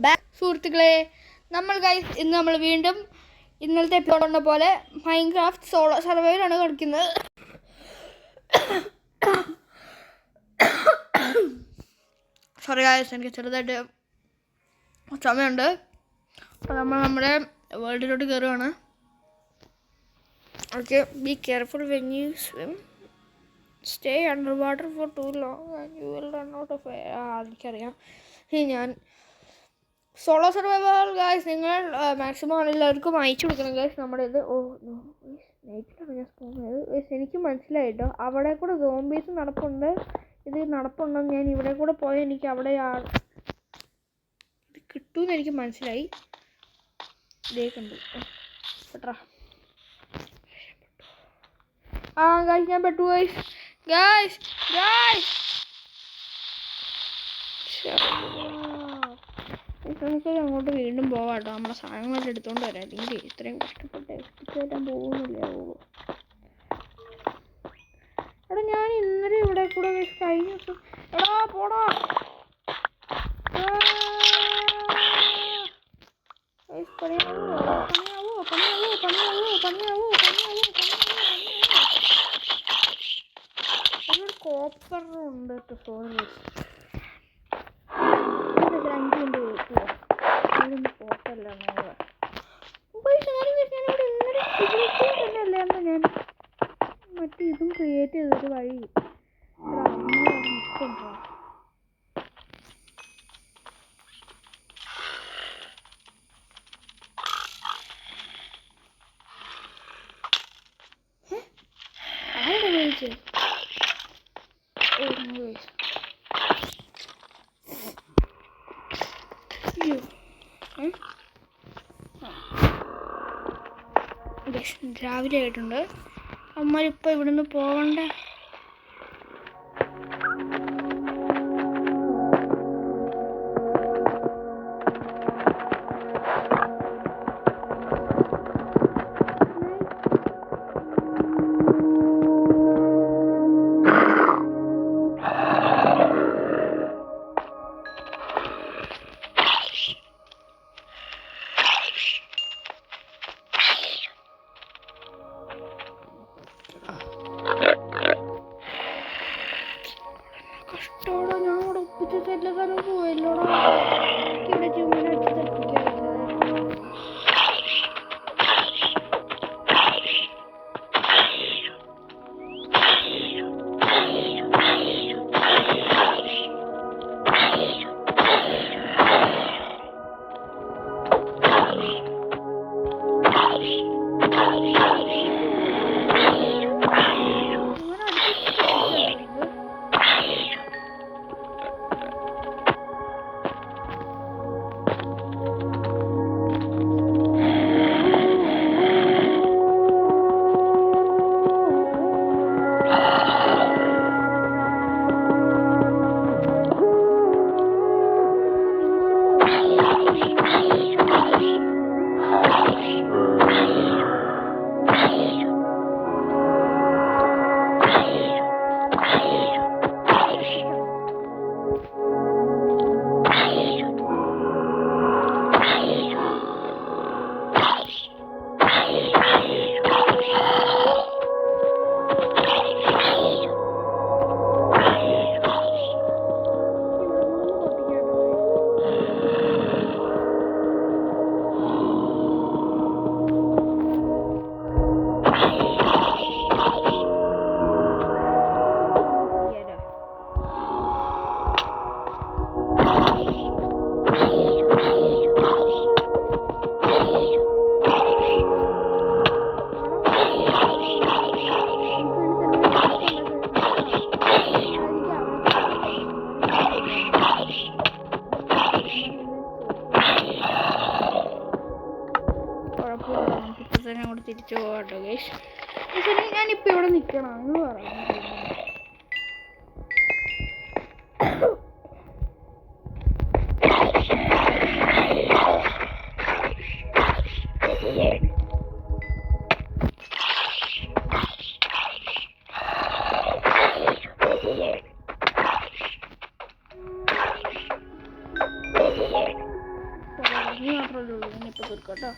Back സുഹൃത്തുക്കളെ. ഇന്ന് നമ്മൾ വീണ്ടും ഇന്നലത്തെ എപ്പിസോഡ് പോലെ മൈൻക്രാഫ്റ്റ് സോളോ സർവൈവലാണ് കളിക്കുന്നത്. സോറി ഗൈസ്, എനിക്ക് ചെറുതായിട്ട് സമയമുണ്ട്. അപ്പോൾ നമ്മൾ നമ്മുടെ വേൾഡിലോട്ട് കയറുകയാണ്. Okay, be careful when you swim. Stay under water for too long and you will run out of air. എനിക്കറിയാം. ഞാൻ സോളോ സർവൈവൽ ഗൈസ്, നിങ്ങൾ മാക്സിമം എല്ലാവർക്കും അയച്ചു കൊടുക്കണം ഗൈസ്. നമ്മുടെ ഇത് നൈറ്റിലാണ് ഞാൻ പോകുന്നത്. എനിക്ക് മനസ്സിലായിട്ടോ, അവിടെ കൂടെ സോംബീസ് നടപ്പുണ്ട്. ഇത് നടപ്പുണ്ടെന്ന് ഞാൻ ഇവിടെ കൂടെ പോയാൽ എനിക്ക് അവിടെ ഇത് കിട്ടുമെന്ന് എനിക്ക് മനസ്സിലായി. ഇതേ കണ്ടു പെട്ടാ. ഗൈസ്, ഞാൻ പെട്ടു ഗൈസ്. നമുക്കത് അങ്ങോട്ട് വീണ്ടും പോവാം കേട്ടോ. നമ്മുടെ സാധനങ്ങളെല്ലാം എടുത്തുകൊണ്ട് വരാം. അല്ലെങ്കിൽ ഇത്രയും കഷ്ടപ്പെട്ട് എത്തിച്ചേരാൻ പോകുന്നില്ലേ. എടാ, ഞാൻ ഇന്നലെ ഇവിടെ കൂടെ കഴിഞ്ഞ ദിവസം എടാ പോടാ കോപ്പർ ഉണ്ട് കേട്ടോ. സോറി ഞാൻ മറ്റേ ഇതും ക്രിയേറ്റ് ചെയ്തൊരു വഴി രാവിലെ ആയിട്ടുണ്ട്. അമ്മമാരിപ്പോൾ ഇവിടുന്ന് പോകണ്ട. കഷ്ടോടാ, ഞാൻ ഇവിടെ ഒപ്പിച്ചിട്ട് എല്ലാ കാലവും പോയല്ലോടാ. ഇവിടെ ചുമ്മാ അടിച്ച് തെറ്റിക്കാറുണ്ട്. അങ്ങോട്ട് തിരിച്ചു പോകാട്ടോ ഗൈസ്. ഞാനിപ്പോൾ ഇവിടെ നിൽക്കണം എന്ന് പറയുന്നത്. ഇനി മാത്രമല്ലേ ഉള്ളൂ, ഞാൻ ഇപ്പോൾ തീർക്കാം കേട്ടോ.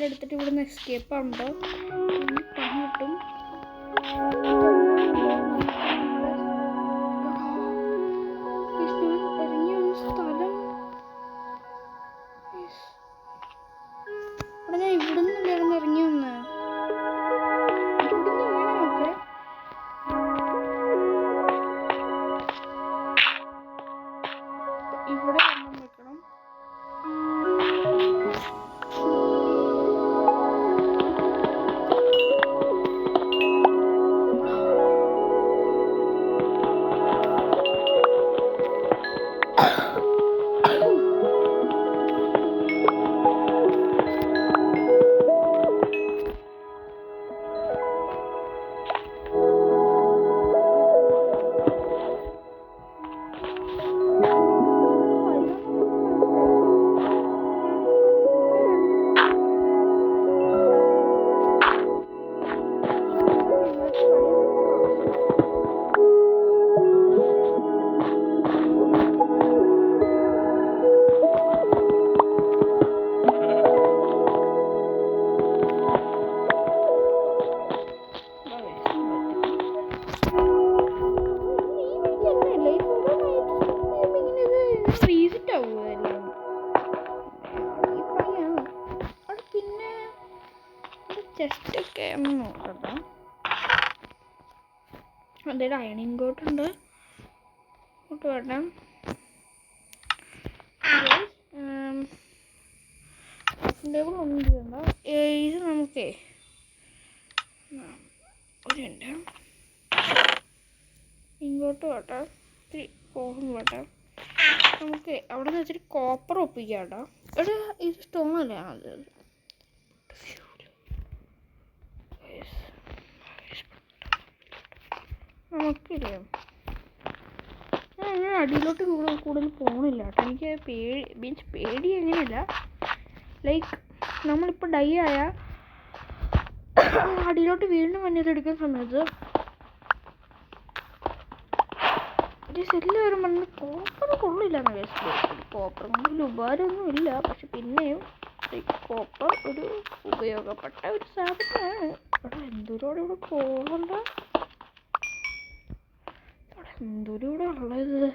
എടുത്തിട്ട് ഇവിടുന്ന് എസ്കേപ്പ് ആവുമ്പോൾ പണി കിട്ടും. ഇറങ്ങിയ സ്ഥലം ഇവിടെ ഞാൻ ഇവിടുന്ന് ഇല്ലായിരുന്നു ഇറങ്ങി വന്ന് ഇവിടെ വെക്കണം. ചെസ്റ്റൊക്കെ ഒന്ന് നോക്കട്ടോ. അതിൻ്റെ അയണിങ് ബോർഡുണ്ട്, ഇങ്ങോട്ട് വേണ്ട. ടേബിൾ ഒന്നും ചെയ്യണ്ട. ഇത് നമുക്കേ ഒരുണ്ട് ഇങ്ങോട്ട് വേട്ടെ, ഇത്തിരി പോകും വേട്ടെ. നമുക്ക് അവിടെ നിന്ന് വെച്ചിട്ട് കോപ്പർ ഒപ്പിക്കാം കേട്ടോ. എടാ ഇത് സ്റ്റോൺ അല്ലേ നല്ലത്. നമുക്കില്ലേ ഞാൻ അങ്ങനെ അടിയിലോട്ട് കൂടുതൽ പോകണില്ല കേട്ടോ. എനിക്ക് മീൻസ് പേടി അങ്ങനെയല്ല. ലൈക്ക് നമ്മളിപ്പോൾ ഡൈ ആയ അടിയിലോട്ട് വീണ്ടും വന്നിട്ടെടുക്കുന്ന സമയത്ത് എല്ലാവരും പറഞ്ഞ് കോപ്പർ കൊള്ളില്ല എന്ന് വിചാരിച്ചു. കോപ്പർ കൊണ്ട് വലിയ ഉപകാരമൊന്നും ഇല്ല, പക്ഷെ പിന്നെയും കോപ്പർ ഒരു ഉപയോഗപ്പെട്ട ഒരു സാധനമാണ്. ഇവിടെ എന്തോരോടെ ഇവിടെ പോകണ്ട, ഇവിടെ എന്തോരം ഇവിടെ ഉള്ളത്.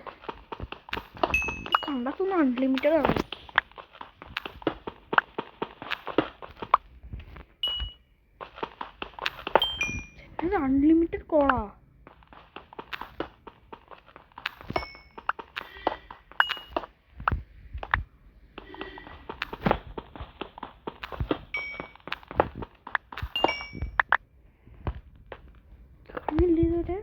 കണ്ടത്തൊന്നും അൺലിമിറ്റഡ് ആണ്. ഇത് അൺലിമിറ്റഡ് കോളാ. ഇതുവരെ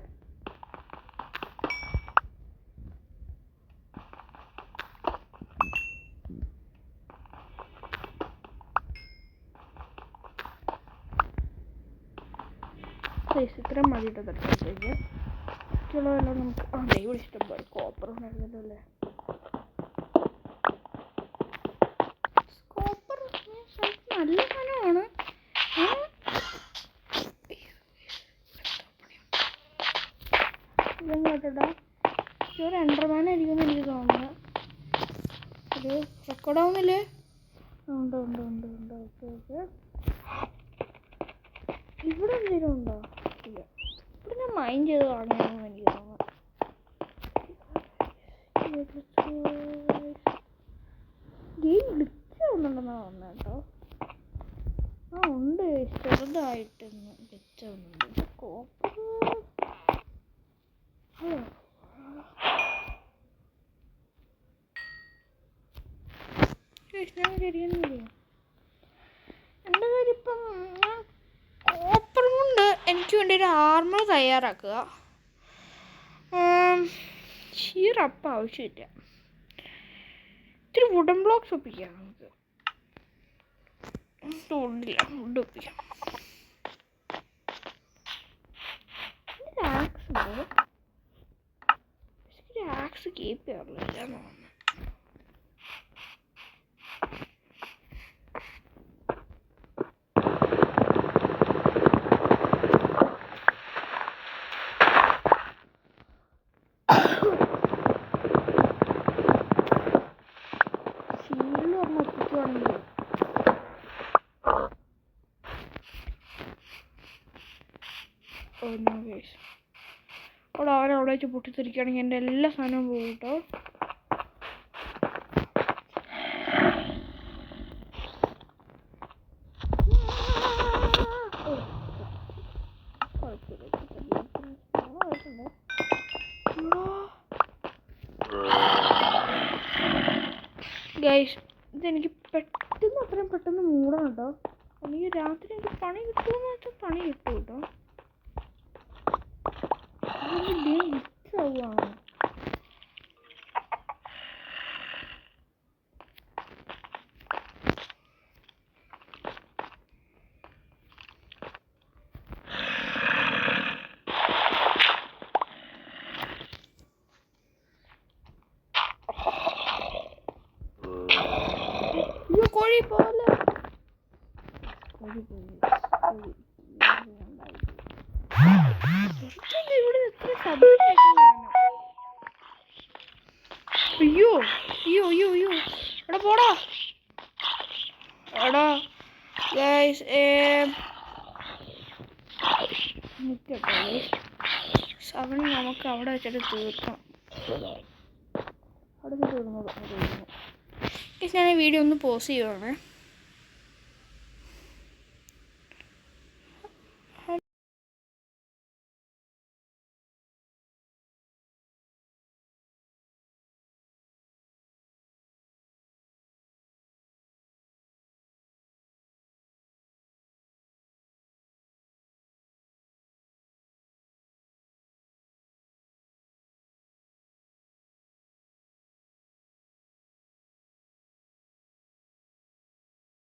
ഇത്ര മതി കേട്ടോ. തട്ടത്തേക്ക് ചുളവെല്ലാം നമുക്ക് അതെ ഇവിടെ ഇഷ്ടംപോലെ കോപ്പർ ഉണ്ടായിരുന്നല്ലോ അല്ലേ. കോപ്പർ നല്ല സാധനമാണ്. ഇതും കേട്ടോ, ഒരു എൻഡർമാനായിരിക്കും എനിക്ക് തോന്നുന്നത്. ഇത് റെക്കോർഡാവുന്നില്ലേ? ഉണ്ട് ഉണ്ട് ഉണ്ട് ഉണ്ട്. Okay okay. ഇവിടെ എന്തെങ്കിലും ഉണ്ടോ? ഇല്ല. ഇവിടെ ഞാൻ മൈൻഡ് ചെയ്ത് കാണുകയാണെന്ന് എനിക്ക് തോന്നുന്നു. ഗെയിം ഗ്ലിച്ച് ആവുന്നുണ്ടെന്നാണ് തോന്നുന്നത് കേട്ടോ. ആ ഉണ്ട്, ചെറുതായിട്ടൊന്ന് ഗ്ലിച്ച് ആവുന്നുണ്ട്. കോപ്പർ ശരിയൊന്നുമില്ല. എൻ്റെ കാര്യം ഇപ്പം ഞാൻ കോപ്പർ കൊണ്ട് എനിക്ക് വേണ്ടി ഒരു ആർമർ തയ്യാറാക്കുക. ഷീറപ്പം ആവശ്യമില്ല. ഇത്തിരി വുഡൻ ബ്ലോക്സ് ഒപ്പിക്കാം നമുക്ക്. വുഡില്ല, വുഡ് ഒപ്പിക്കാം. ആക്സ് ഉണ്ട്, പക്ഷേ ആക്സ് കീപ്പ് ചെയ്യാറില്ല തോന്നുന്നു. വെച്ച് പൊട്ടിത്തെറിക്കുകയാണെങ്കിൽ എൻ്റെ എല്ലാ സാധനവും പോകും കേട്ടോ. ഗൈസ്, ഇതെനിക്ക് അത്രയും പെട്ടെന്ന് മൂടണം കേട്ടോ. എനിക്ക് രാത്രി എനിക്ക് പണി കിട്ടുമെന്ന് വെച്ചാൽ പണി കിട്ടും കേട്ടോ. ആവുകയാണ്. കോഴി പോലെ ഇവിടെ എത്ര ശബ്ദം. അയ്യോ അയ്യോ അയ്യോ അയ്യോ എടാ പോടാ എടാ. ഗൈസ് നിൽക്കട്ടെ. 7 നമുക്ക് അവിടെ വെച്ചിട്ട് തീർക്കാം. അവിടെ തീർന്നു. ഞാൻ ഈ വീഡിയോ ഒന്ന് പോസ് ചെയ്യുവാണ്.